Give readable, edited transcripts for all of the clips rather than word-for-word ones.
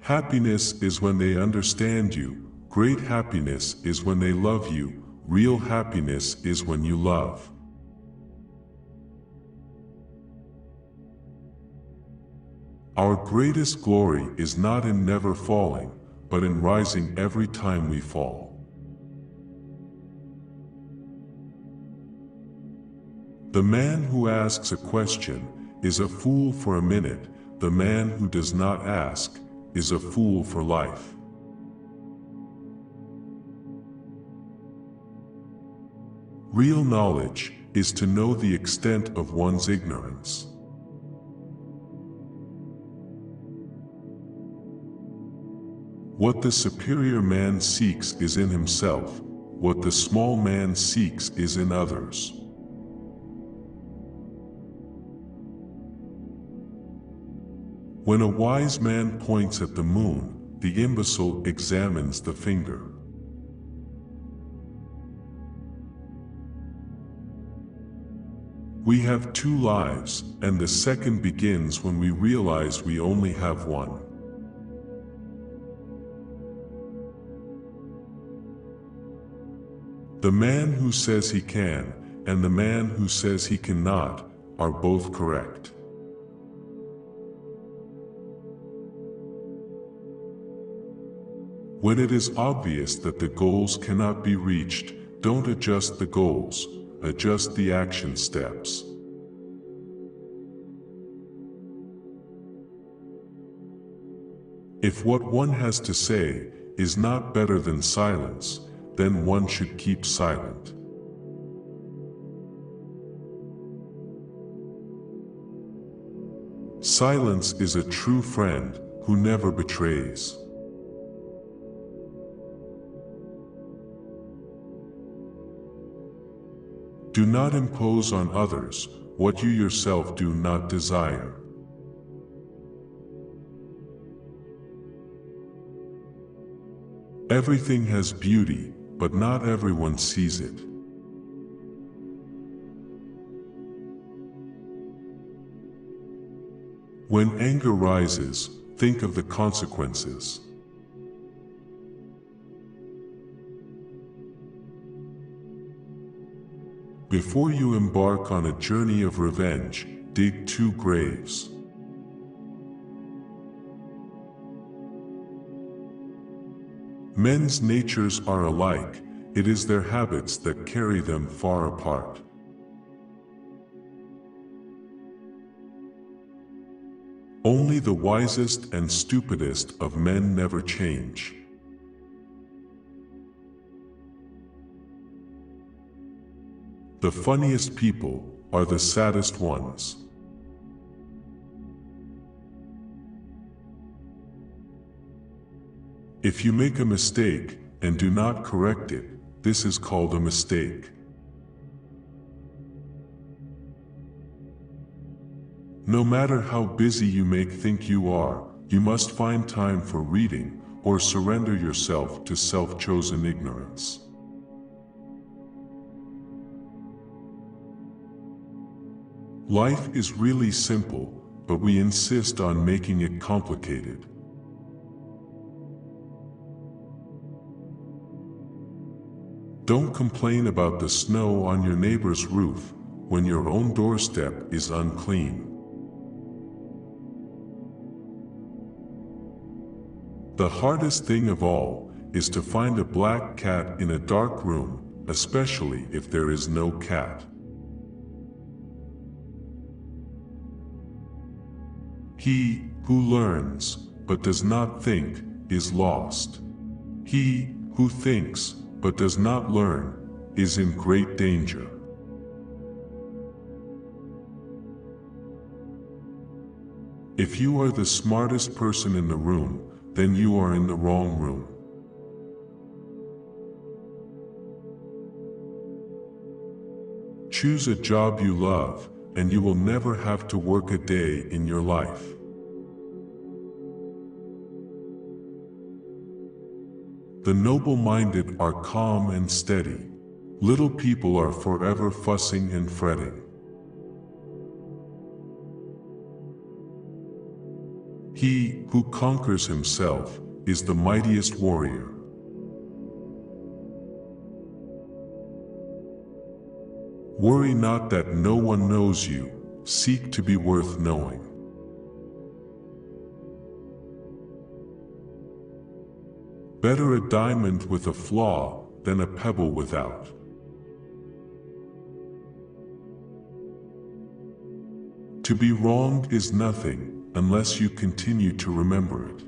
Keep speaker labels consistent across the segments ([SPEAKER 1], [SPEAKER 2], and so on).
[SPEAKER 1] Happiness is when they understand you. Great happiness is when they love you. Real happiness is when you love. Our greatest glory is not in never falling, but in rising every time we fall. The man who asks a question is a fool for a minute. The man who does not ask is a fool for life. Real knowledge is to know the extent of one's ignorance. What the superior man seeks is in himself. What the small man seeks is in others. When a wise man points at the moon, the imbecile examines the finger. We have two lives, and the second begins when we realize we only have one. The man who says he can, and the man who says he cannot, are both correct. When it is obvious that the goals cannot be reached, don't adjust the goals, adjust the action steps. If what one has to say is not better than silence, then one should keep silent. Silence is a true friend who never betrays. Do not impose on others what you yourself do not desire. Everything has beauty, but not everyone sees it. When anger rises, think of the consequences. Before you embark on a journey of revenge, dig 2 graves. Men's natures are alike, it is their habits that carry them far apart. Only the wisest and stupidest of men never change. The funniest people are the saddest ones. If you make a mistake and do not correct it, this is called a mistake. No matter how busy you may think you are, you must find time for reading or surrender yourself to self-chosen ignorance. Life is really simple, but we insist on making it complicated. Don't complain about the snow on your neighbor's roof when your own doorstep is unclean. The hardest thing of all is to find a black cat in a dark room, especially if there is no cat. He who learns, but does not think, is lost. He who thinks, but does not learn, is in great danger. If you are the smartest person in the room, then you are in the wrong room. Choose a job you love, and you will never have to work a day in your life. The noble-minded are calm and steady. Little people are forever fussing and fretting. He who conquers himself is the mightiest warrior. Worry not that no one knows you, seek to be worth knowing. Better a diamond with a flaw than a pebble without. To be wronged is nothing unless you continue to remember it.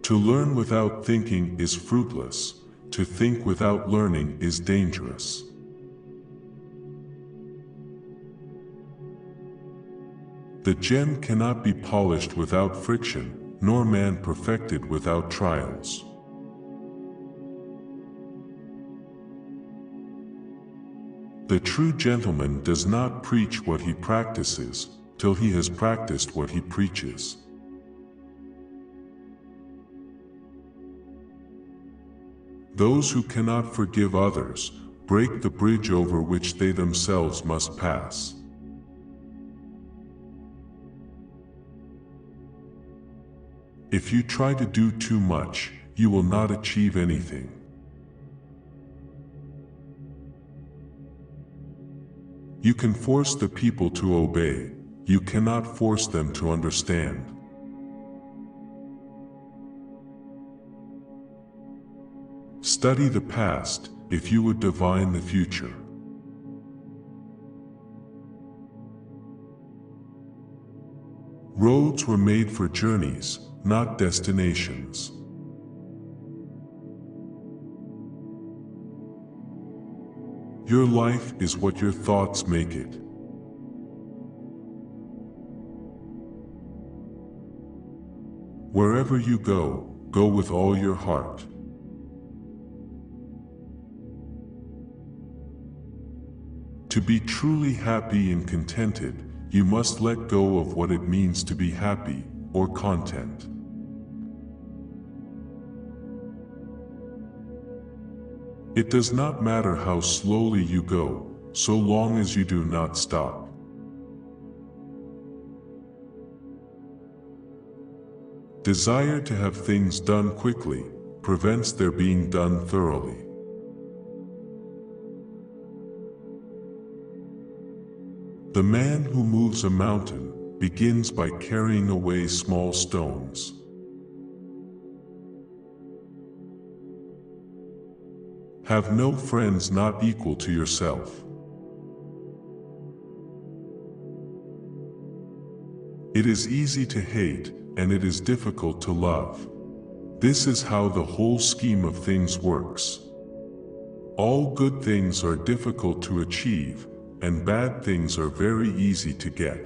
[SPEAKER 1] To learn without thinking is fruitless, to think without learning is dangerous. The gem cannot be polished without friction, nor man perfected without trials. The true gentleman does not preach what he practices, till he has practiced what he preaches. Those who cannot forgive others, break the bridge over which they themselves must pass. If you try to do too much, you will not achieve anything. You can force the people to obey, you cannot force them to understand. Study the past, if you would divine the future. Roads were made for journeys, not destinations. Your life is what your thoughts make it. Wherever you go, go with all your heart. To be truly happy and contented, you must let go of what it means to be happy or content. It does not matter how slowly you go, so long as you do not stop. Desire to have things done quickly prevents their being done thoroughly. The man who moves a mountain begins by carrying away small stones. Have no friends not equal to yourself. It is easy to hate, and it is difficult to love. This is how the whole scheme of things works. All good things are difficult to achieve, and bad things are very easy to get.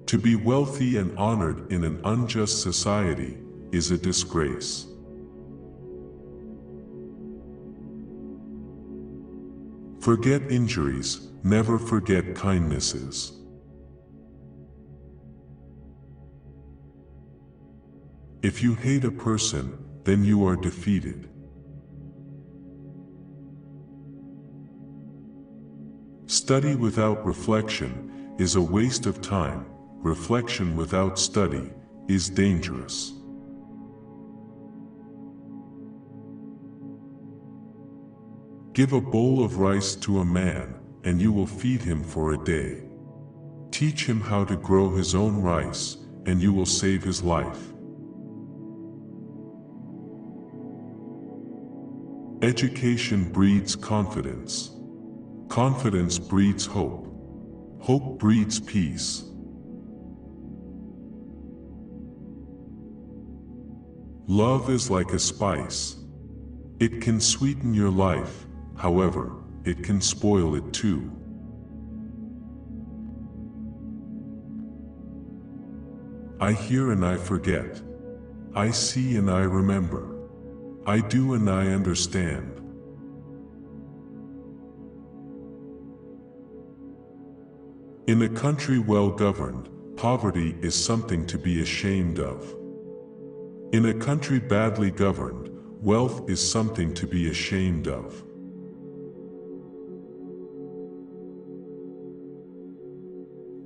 [SPEAKER 1] To be wealthy and honored in an unjust society is a disgrace. Forget injuries, never forget kindnesses. If you hate a person, then you are defeated. Study without reflection is a waste of time. Reflection without study is dangerous. Give a bowl of rice to a man, and you will feed him for a day. Teach him how to grow his own rice, and you will save his life. Education breeds confidence. Confidence breeds hope. Hope breeds peace. Love is like a spice. It can sweeten your life, however, it can spoil it too. I hear and I forget. I see and I remember. I do and I understand. In a country well governed, poverty is something to be ashamed of. In a country badly governed, wealth is something to be ashamed of.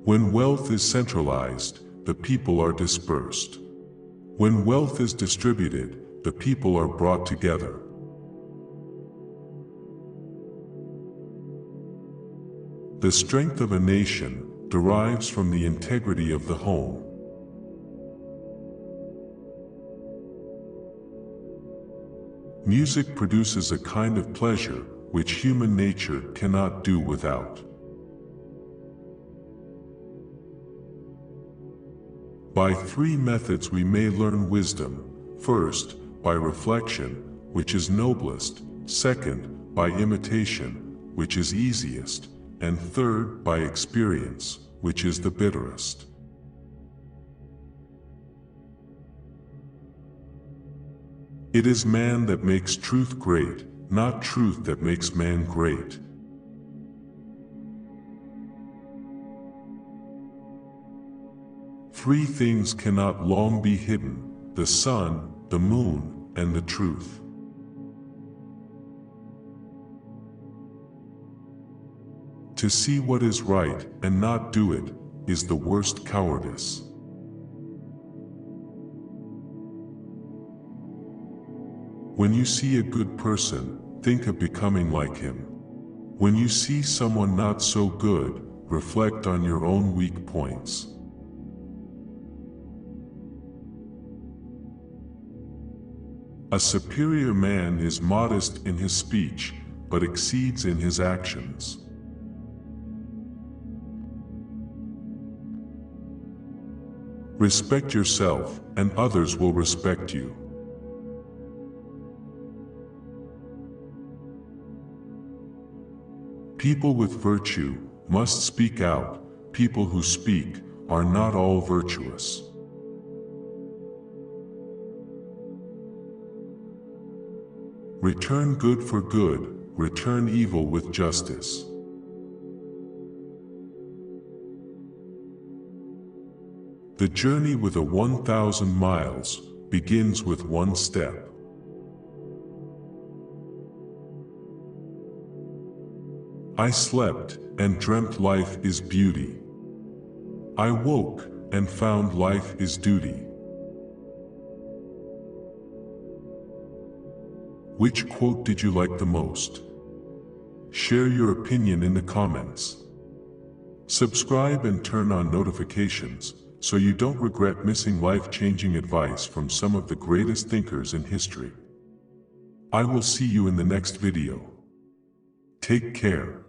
[SPEAKER 1] When wealth is centralized, the people are dispersed. When wealth is distributed, the people are brought together. The strength of a nation derives from the integrity of the home. Music produces a kind of pleasure which human nature cannot do without. By three methods we may learn wisdom: first, by reflection, which is noblest; second, by imitation, which is easiest; and third, by experience, which is the bitterest. It is man that makes truth great, not truth that makes man great. Three things cannot long be hidden: the sun, the moon, and the truth. To see what is right and not do it is the worst cowardice. When you see a good person, think of becoming like him. When you see someone not so good, reflect on your own weak points. A superior man is modest in his speech, but exceeds in his actions. Respect yourself, and others will respect you. People with virtue must speak out. People who speak are not all virtuous. Return good for good, return evil with justice. The journey with a 1,000 miles begins with one step. I slept and dreamt life is beauty. I woke and found life is duty. Which quote did you like the most? Share your opinion in the comments. Subscribe and turn on notifications so you don't regret missing life-changing advice from some of the greatest thinkers in history. I will see you in the next video. Take care.